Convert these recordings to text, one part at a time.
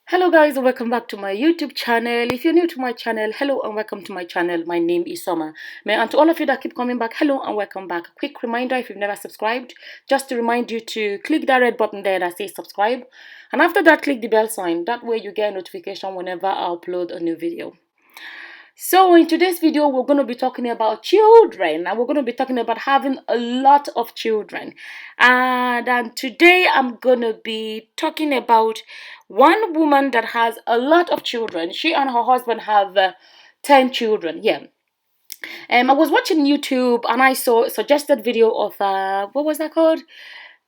Hello guys, and welcome back to my YouTube channel. If you're new to my channel, hello and welcome to my channel. My name is Summer. And to all of you that keep coming back, hello and welcome back. A quick reminder, if you've never subscribed, just to remind you to click that red button there that says subscribe, and after that click the bell sign. That way you get a notification whenever I upload a new video. So in today's video, we're going to be talking about children, and we're going to be talking about having a lot of children. And today I'm going to be talking about one woman that has a lot of children. She and her husband have 10 children. Yeah. I was watching YouTube and I saw a suggested video of what was that called?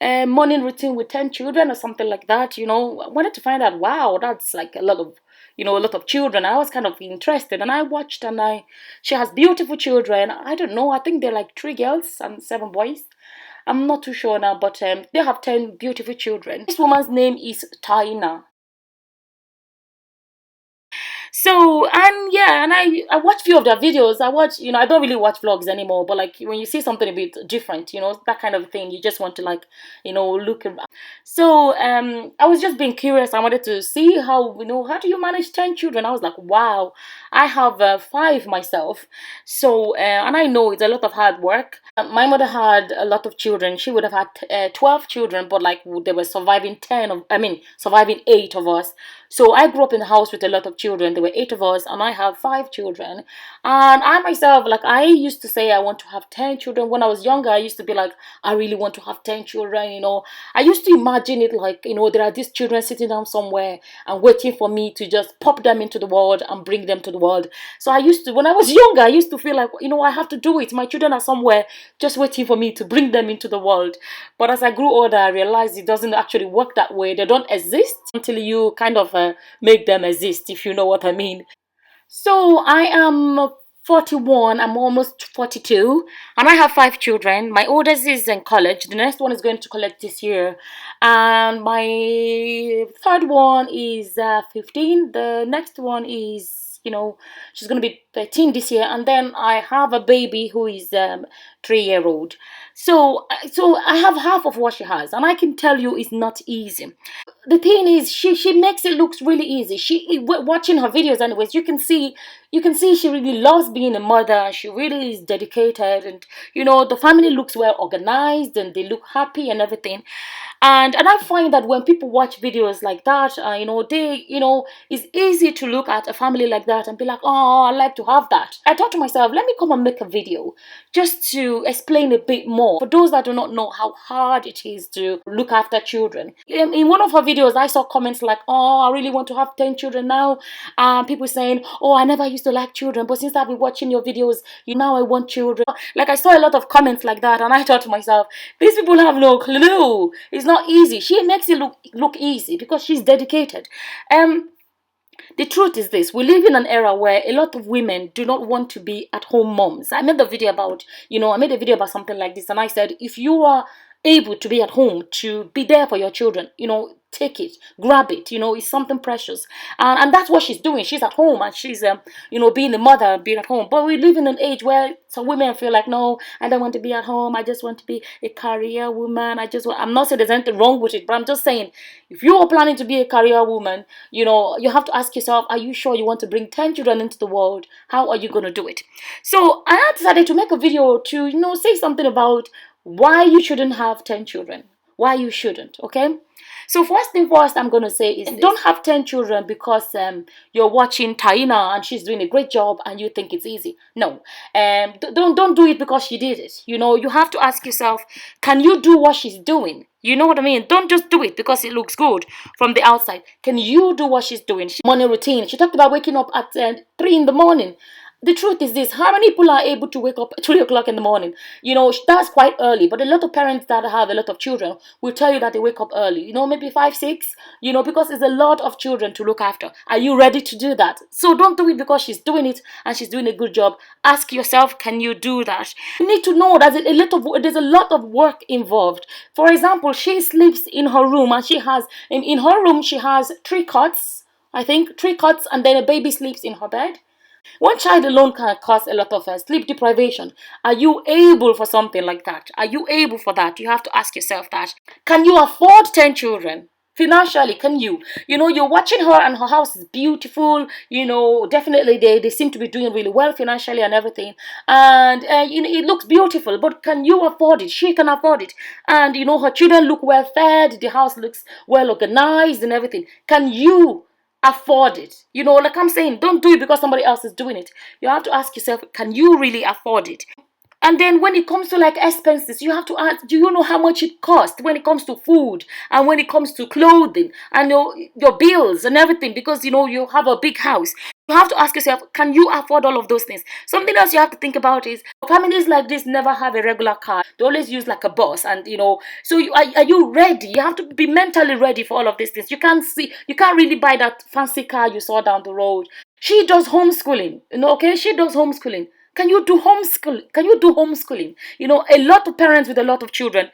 Morning routine with 10 children or something like that. I wanted to find out, wow, that's like a lot of children. I was kind of interested and I watched, and she has beautiful children. I don't know, I think they're like 3 girls and 7 boys. I'm not too sure now, but they have 10 beautiful children. This woman's name is Taina. So, and yeah, and I watch few of their videos. I watch, I don't really watch vlogs anymore, but like when you see something a bit different, that kind of thing, you just want to like, look around. So I was just being curious. I wanted to see how, how do you manage 10 children? I was like, wow, I have 5 myself. So and I know it's a lot of hard work. My mother had a lot of children. She would have had 12 children, but like they were surviving surviving 8 of us. So I grew up in a house with a lot of children. There were 8 of us, and I have 5 children. And I myself, like, I used to say I want to have 10 children. When I was younger, I used to be like, I really want to have 10 children. I used to imagine it like, there are these children sitting down somewhere and waiting for me to just pop them into the world and bring them to the world. So I used to, when I was younger, I used to feel like, I have to do it. My children are somewhere just waiting for me to bring them into the world. But as I grew older, I realized it doesn't actually work that way. They don't exist until you kind of make them exist, if you know what I mean. So I am 41, I'm almost 42, and I have 5 children. My oldest is in college. The next one is going to college this year, and my third one is 15. The next one is, she's going to be 13 this year, and then I have a baby who is 3-year-old. So I have half of what she has, and I can tell you it's not easy. The thing is, she makes it looks really easy. Watching her videos anyways, you can see she really loves being a mother. She really is dedicated, and the family looks well organized and they look happy and everything. And I find that when people watch videos like that, it's easy to look at a family like that and be like, oh, I like to have that. I thought to myself, let me come and make a video just to explain a bit more for those that do not know how hard it is to look after children. In one of her videos, I saw comments like, oh, I really want to have 10 children now. People saying, oh, I never used to like children, but since I've been watching your videos, now I want children. Like, I saw a lot of comments like that, and I thought to myself, these people have no clue. It's not easy. She makes it look easy because she's dedicated. The truth is this: we live in an era where a lot of women do not want to be at-home moms. I made a video about something like this, and I said, if you are able to be at home, to be there for your children, take it, grab it. It's something precious, and that's what she's doing. She's at home and she's being a mother, being at home. But we live in an age where some women feel like, no, I don't want to be at home. I just want to be a career woman. I'm not saying there's anything wrong with it, but I'm just saying, if you are planning to be a career woman, you have to ask yourself, are you sure you want to bring 10 children into the world? How are you going to do it? So I decided to make a video to say something about why you shouldn't have 10 children, why you shouldn't. Okay, so first thing first, I'm going to say is, don't have 10 children because you're watching Taina and she's doing a great job and you think it's easy. No, don't do it because she did it. You have to ask yourself, can you do what she's doing? You know what I mean? Don't just do it because it looks good from the outside. Can you do what she's doing? Morning routine. She talked about waking up at 3 in the morning. The truth is this: how many people are able to wake up at 3 o'clock in the morning? That's quite early, but a lot of parents that have a lot of children will tell you that they wake up early, maybe 5, 6, because it's a lot of children to look after. Are you ready to do that? So don't do it because she's doing it and she's doing a good job. Ask yourself, can you do that? You need to know that there's a lot of work involved. For example, she sleeps in her room, and she has, in her room, she has 3 cots, I think, 3 cots, and then a baby sleeps in her bed. One child alone can cause a lot of sleep deprivation. Are you able for something like that? Are you able for that? You have to ask yourself that. Can you afford 10 children? Financially, can you? You're watching her and her house is beautiful. Definitely they seem to be doing really well financially and everything. And it looks beautiful, but can you afford it? She can afford it. And her children look well fed, the house looks well organized and everything. Can you afford it? Like I'm saying, don't do it because somebody else is doing it. You have to ask yourself, can you really afford it? And then when it comes to like expenses, you have to ask, do you know how much it costs when it comes to food and when it comes to clothing and your bills and everything? Because you have a big house. You have to ask yourself, can you afford all of those things? Something else you have to think about is families like this never have a regular car. They always use like a bus, and so are you ready? You have to be mentally ready for all of these things. You can't really buy that fancy car you saw down the road. She does homeschooling, okay? She does homeschooling. Can you do homeschool? Can you do homeschooling? A lot of parents with a lot of children,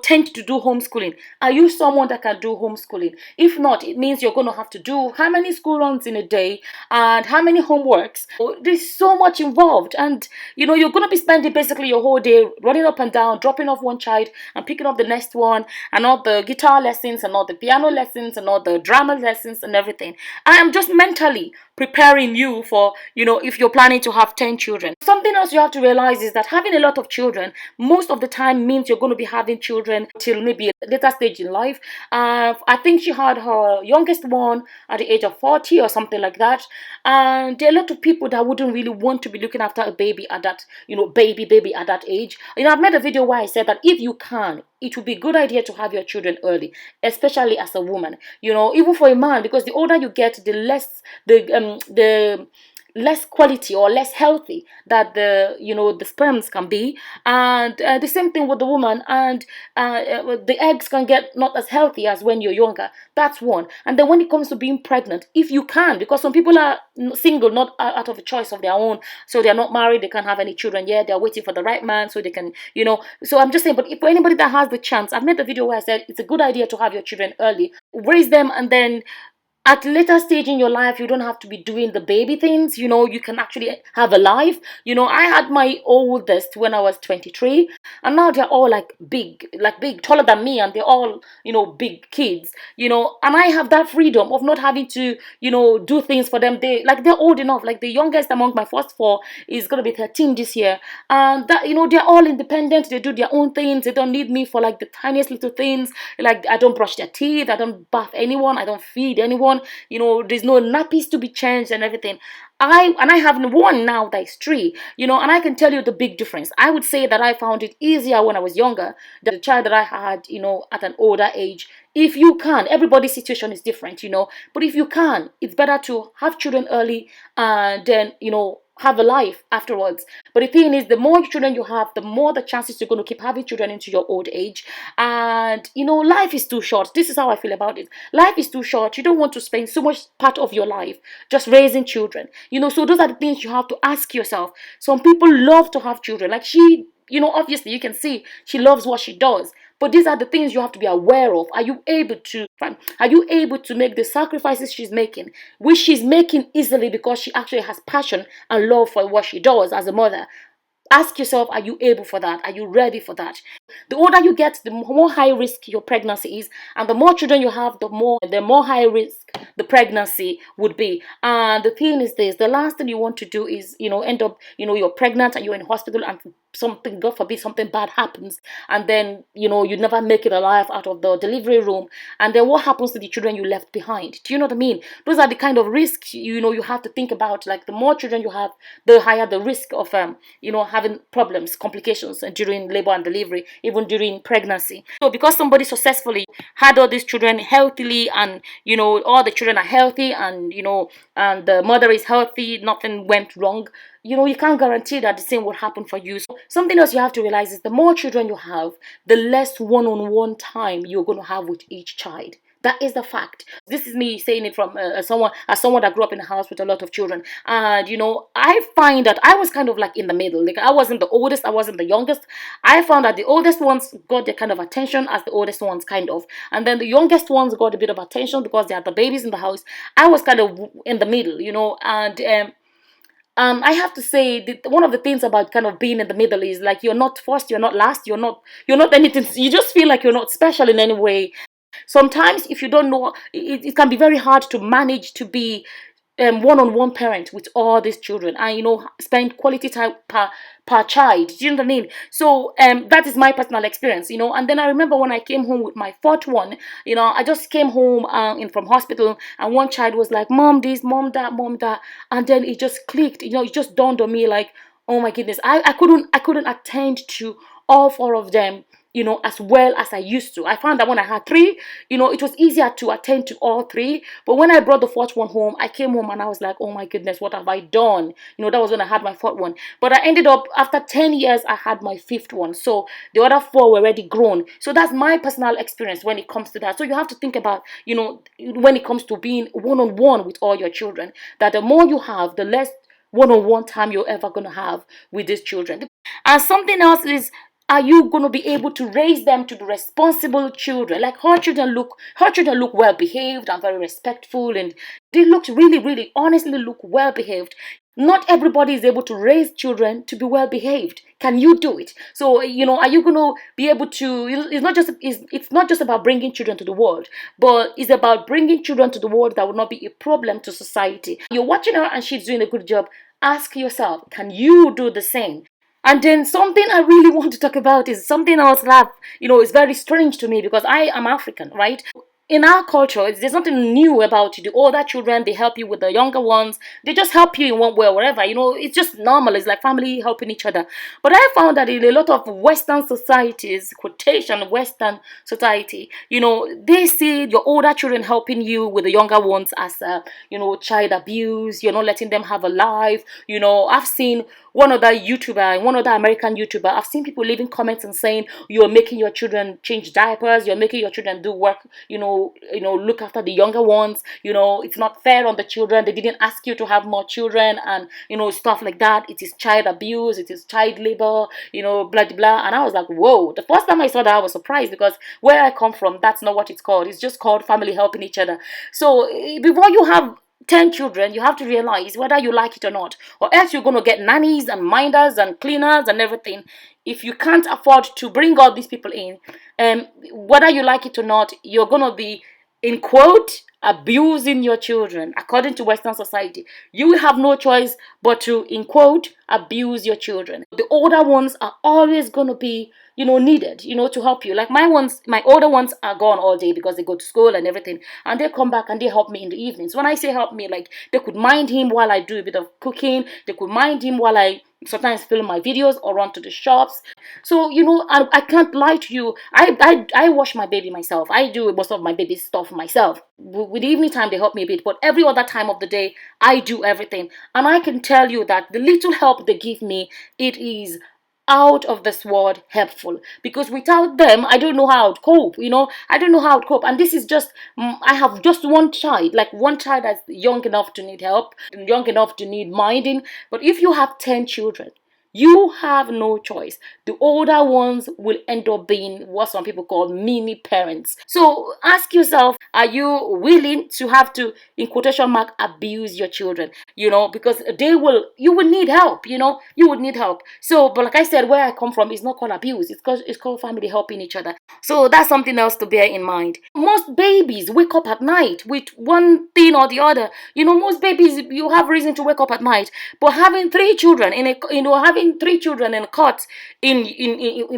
tend to do homeschooling. Are you someone that can do homeschooling? If not, it means you're going to have to do how many school runs in a day and how many homeworks. There's so much involved, and you're going to be spending basically your whole day running up and down, dropping off one child and picking up the next one, and all the guitar lessons and all the piano lessons and all the drama lessons and everything. I am just mentally preparing you for, if you're planning to have 10 children. Something else you have to realize is that having a lot of children most of the time means you're going to be having children till maybe a later stage in life. I think she had her youngest one at the age of 40 or something like that. And there are a lot of people that wouldn't really want to be looking after a baby at that, baby at that age. I've made a video where I said that if you can, it would be a good idea to have your children early, especially as a woman. Even for a man, because the older you get, the less quality or less healthy that the sperms can be. And the same thing with the woman. And the eggs can get not as healthy as when you're younger. That's one. And then when it comes to being pregnant, if you can, because some people are single, not out of a choice of their own, so they're not married, they can't have any children yet, they're waiting for the right man so they can, so I'm just saying. But if for anybody that has the chance, I've made a video where I said it's a good idea to have your children early, raise them, and then at later stage in your life, you don't have to be doing the baby things. You can actually have a life. I had my oldest when I was 23, and now they're all like big, taller than me, and they're all big kids. And I have that freedom of not having to do things for them. They're old enough. Like the youngest among my first four is gonna be 13 this year, and that they're all independent. They do their own things. They don't need me for like the tiniest little things. Like I don't brush their teeth, I don't bath anyone, I don't feed anyone. There's no nappies to be changed and everything. I have one now that is three, and I can tell you the big difference. I would say that I found it easier when I was younger than the child that I had, at an older age. If you can, everybody's situation is different, but if you can, it's better to have children early and then, have a life afterwards. But the thing is, the more children you have, the more the chances you're going to keep having children into your old age. And life is too short. This is how I feel about it. Life is too short. You don't want to spend so much part of your life just raising children. So those are the things you have to ask yourself. Some people love to have children, like she, obviously you can see she loves what she does. But these are the things you have to be aware of. Are you able to make the sacrifices she's making, which she's making easily because she actually has passion and love for what she does as a mother? Ask yourself, are you able for that? Are you ready for that? The older you get, the more high risk your pregnancy is, and the more children you have, the more high risk the pregnancy would be. And the thing is this: the last thing you want to do is end up you're pregnant and you're in hospital, and something, God forbid, something bad happens, and then you never make it alive out of the delivery room. And then what happens to the children you left behind? Do you know what I mean? Those are the kind of risks you have to think about. Like the more children you have, the higher the risk of having problems, complications during labor and delivery, even during pregnancy. So because somebody successfully had all these children healthily, and all the children are healthy, and and the mother is healthy, nothing went wrong, you can't guarantee that the same will happen for you. So something else you have to realize is the more children you have, the less one-on-one time you're going to have with each child. That is the fact. This is me saying it from someone that grew up in a house with a lot of children. And I find that I was kind of like in the middle. Like I wasn't the oldest, I wasn't the youngest. I found that the oldest ones got their kind of attention as the oldest ones, kind of, and then the youngest ones got a bit of attention because they had the babies in the house. I was kind of in the middle, and I have to say that one of the things about kind of being in the middle is like you're not first, you're not last, you're not anything. You just feel like you're not special in any way. Sometimes, if you don't know, it can be very hard to manage to be one-on-one parent with all these children, and spend quality time per child. Do you know what I mean? So that is my personal experience. And then I remember when I came home with my fourth one. I just came home in from hospital, and one child was like, "Mom this, mom that, mom that," and then it just clicked. It just dawned on me like, oh my goodness, I couldn't attend to all four of them, as well as I used to. I found that when I had three, it was easier to attend to all three. But when I brought the fourth one home, I came home and I was like, oh my goodness, what have I done? That was when I had my fourth one. But I ended up, after 10 years, I had my fifth one. So the other four were already grown. So that's my personal experience when it comes to that. So you have to think about, when it comes to being one-on-one with all your children, that the more you have, the less one-on-one time you're ever going to have with these children. And something else is, are you going to be able to raise them to be responsible children? Like her children look well behaved and very respectful, and they look really, really, honestly look well behaved. Not everybody is able to raise children to be well behaved. Can you do it? So are you going to be able to? It's not just about bringing children to the world, but it's about bringing children to the world that will not be a problem to society. You're watching her and she's doing a good job. Ask yourself, can you do the same? And then something I really want to talk about is something else that is very strange to me, because I am African, right? In our culture, there's nothing new about you. The older children, they help you with the younger ones. They just help you in one way or whatever. It's just normal. It's like family helping each other. But I found that in a lot of Western societies, quotation Western society, they see your older children helping you with the younger ones as, child abuse. You're not letting them have a life. I've seen one other American YouTuber, I've seen people leaving comments and saying, you're making your children change diapers, you're making your children do work, look after the younger ones, it's not fair on the children, they didn't ask you to have more children, and, stuff like that. It is child abuse, it is child labor, blah, blah, blah. And I was like, whoa. The first time I saw that, I was surprised, because where I come from, that's not what it's called. It's just called family helping each other. So before you have 10 children, you have to realize whether you like it or not, or else you're going to get nannies and minders and cleaners and everything. If you can't afford to bring all these people in, whether you like it or not, you're going to be, in quote, abusing your children. According to Western society, you will have no choice but to, in quote, abuse your children. The older ones are always going to be, needed, to help you. Like my older ones are gone all day because they go to school and everything, and they come back and they help me in the evenings. When I say help me, like, they could mind him while I do a bit of cooking, they could mind him while I sometimes film my videos or run to the shops. So I can't lie to you, I wash my baby myself, I do most of my baby stuff myself. With the evening time, they help me a bit, but every other time of the day, I do everything. And I can tell you that the little help they give me, it is out of this world helpful, because without them, I don't know how to cope. I don't know how to cope. And this is just, I have just one child, like one child that's young enough to need help, young enough to need minding. But if you have 10 children, you have no choice. The older ones will end up being what some people call mini parents. So ask yourself, are you willing to have to, in quotation mark, abuse your children? Because you will need help, you would need help. So, but like I said, where I come from is not called abuse, it's called family helping each other. So that's something else to bear in mind. Most babies wake up at night with one thing or the other. Most babies, you have reason to wake up at night. But having three children in a cot in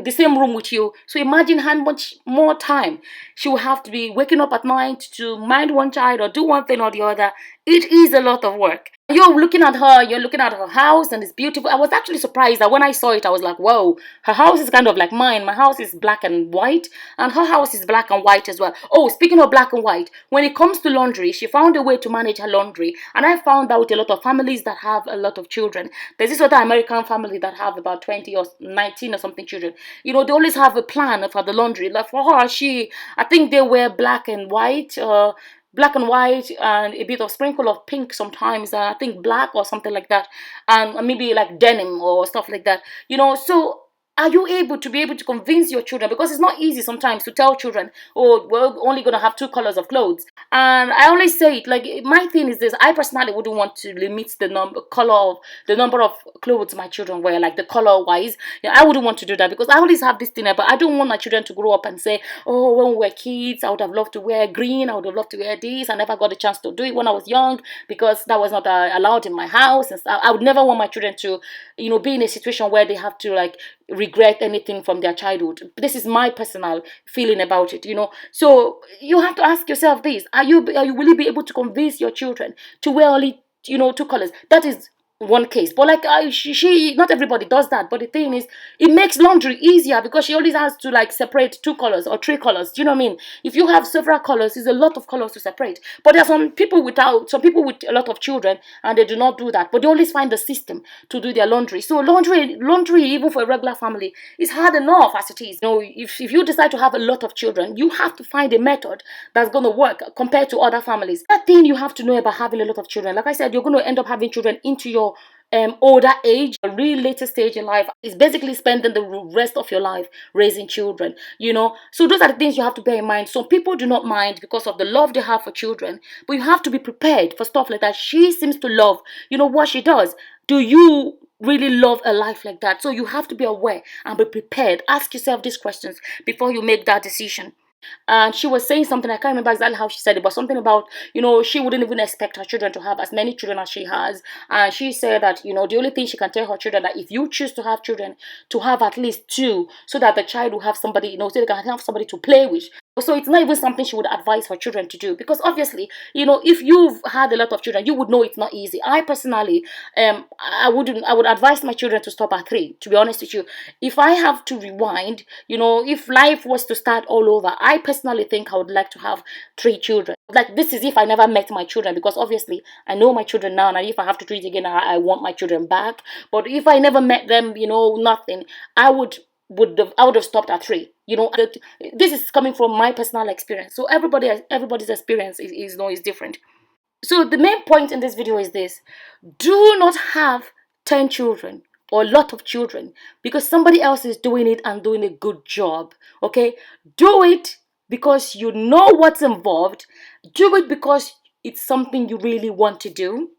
the same room with you. So imagine how much more time she will have to be waking up at night to mind one child or do one thing or the other. It is a lot of work. You're looking at her house, and it's beautiful. I was actually surprised that when I saw it, I was like, whoa, her house is kind of like mine. My house is black and white, and her house is black and white as well. Oh, speaking of black and white, when it comes to laundry, she found a way to manage her laundry. And I found out a lot of families that have a lot of children. There's this other American family that have about 20 or 19 or something children. They always have a plan for the laundry. Like for her, I think they wear black and white and a bit of sprinkle of pink sometimes, I think black or something like that, and maybe like denim or stuff like that. So Are you able to convince your children? Because it's not easy sometimes to tell children, oh, we're only going to have two colors of clothes. And I always say it, like, my thing is this: I personally wouldn't want to limit the number of clothes my children wear, like the color wise. Yeah, I wouldn't want to do that, because I always have this thing, but I don't want my children to grow up and say, oh, when we were kids, I would have loved to wear green, I would have loved to wear this, I never got a chance to do it when I was young because that was not allowed in my house. And stuff. I would never want my children to, be in a situation where they have to, like, regret anything from their childhood. This is my personal feeling about it. So you have to ask yourself this: are you will you be able to convince your children to wear only, two colors? That is one case. But like, she not everybody does that. But the thing is, it makes laundry easier because she always has to, like, separate two colors or three colors. Do you know what I mean? If you have several colors, it's a lot of colors to separate. But there are some people with a lot of children, and they do not do that, but they always find the system to do their laundry. So laundry, even for a regular family, is hard enough as it is. If you decide to have a lot of children, you have to find a method that's going to work compared to other families. That thing you have to know about having a lot of children, like I said, you're going to end up having children into your older age, a real later stage in life. Is basically spending the rest of your life raising children. So those are the things you have to bear in mind. Some people do not mind because of the love they have for children, but you have to be prepared for stuff like that. She seems to love, what she does. Do you really love a life like that? So you have to be aware and be prepared. Ask yourself these questions before you make that decision. And she was saying something, I can't remember exactly how she said it, but something about, she wouldn't even expect her children to have as many children as she has. And she said that, the only thing she can tell her children, that if you choose to have children, to have at least two, so that the child will have somebody, so they can have somebody to play with. So it's not even something she would advise her children to do, because obviously, if you've had a lot of children, you would know it's not easy. I personally, I would advise my children to stop at three, to be honest with you. If I have to rewind, if life was to start all over, I personally think I would like to have three children. Like, this is if I never met my children, because obviously I know my children now, and if I have to do it again, I want my children back. But if I never met them, nothing, I would have stopped at three. This is coming from my personal experience. So everybody's experience is different. So the main point in this video is this: do not have 10 children or a lot of children because somebody else is doing it and doing a good job. Okay? Do it because you know what's involved. Do it because it's something you really want to do.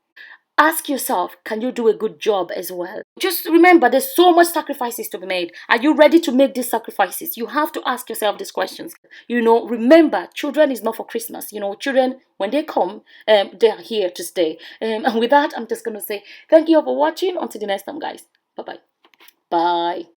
Ask yourself, can you do a good job as well? Just remember, there's so much sacrifices to be made. Are you ready to make these sacrifices? You have to ask yourself these questions. Remember, children is not for Christmas. Children, when they come, they are here to stay. And with that, I'm just going to say thank you all for watching. Until the next time, guys. Bye-bye. Bye.